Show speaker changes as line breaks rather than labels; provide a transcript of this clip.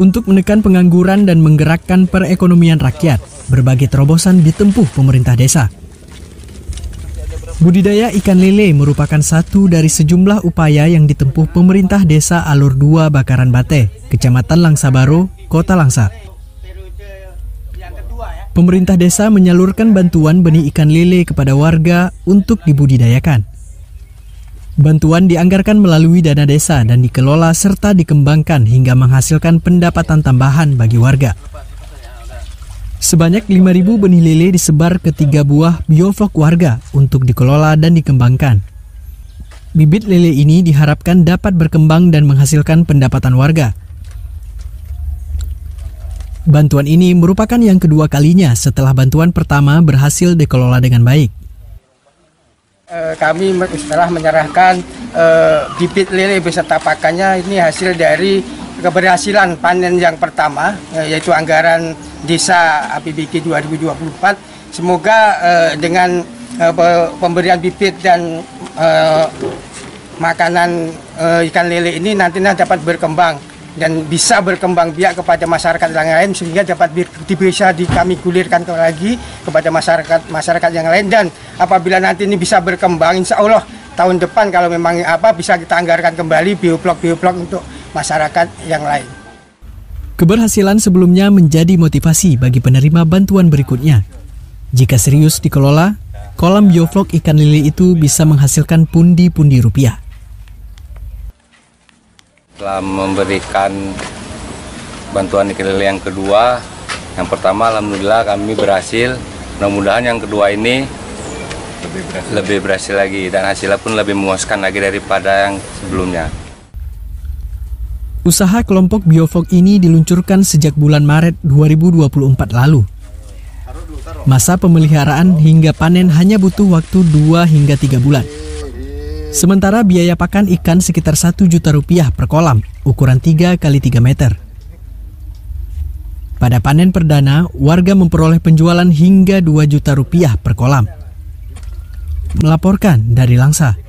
Untuk menekan pengangguran dan menggerakkan perekonomian rakyat, berbagai terobosan ditempuh pemerintah desa. Budidaya ikan lele merupakan satu dari sejumlah upaya yang ditempuh pemerintah desa Alur 2 Bakaran Bate, Kecamatan Langsa Baro, Kota Langsa. Pemerintah desa menyalurkan bantuan benih ikan lele kepada warga untuk dibudidayakan. Bantuan dianggarkan melalui dana desa dan dikelola serta dikembangkan hingga menghasilkan pendapatan tambahan bagi warga. Sebanyak 5.000 benih lele disebar ke 3 buah bioflok warga untuk dikelola dan dikembangkan. Bibit lele ini diharapkan dapat berkembang dan menghasilkan pendapatan warga. Bantuan ini merupakan yang kedua kalinya setelah bantuan pertama berhasil dikelola dengan baik.
Kami setelah menyerahkan bibit lele beserta pakannya, ini hasil dari keberhasilan panen yang pertama, yaitu anggaran Desa APBD 2024. Semoga dengan pemberian bibit dan makanan ikan lele ini nantinya dapat berkembang dan bisa berkembang biak kepada masyarakat yang lain, sehingga dapat bisa kami gulirkan lagi kepada masyarakat yang lain. Dan apabila nanti ini bisa berkembang, insya Allah tahun depan kalau memang bisa kita anggarkan kembali bioblok untuk masyarakat yang lain.
Keberhasilan sebelumnya menjadi motivasi bagi penerima bantuan berikutnya. Jika serius dikelola, kolam bioflok ikan lele itu bisa menghasilkan pundi-pundi rupiah.
Setelah memberikan bantuan ikan lele yang kedua, yang pertama alhamdulillah kami berhasil. Mudah-mudahan yang kedua ini lebih berhasil lagi dan hasilnya pun lebih memuaskan lagi daripada yang sebelumnya.
Usaha kelompok bioflok ini diluncurkan sejak bulan Maret 2024 lalu. Masa pemeliharaan hingga panen hanya butuh waktu 2 hingga 3 bulan. Sementara biaya pakan ikan sekitar 1 juta rupiah per kolam, ukuran 3 x 3 meter. Pada panen perdana, warga memperoleh penjualan hingga 2 juta rupiah per kolam. Melaporkan dari Langsa.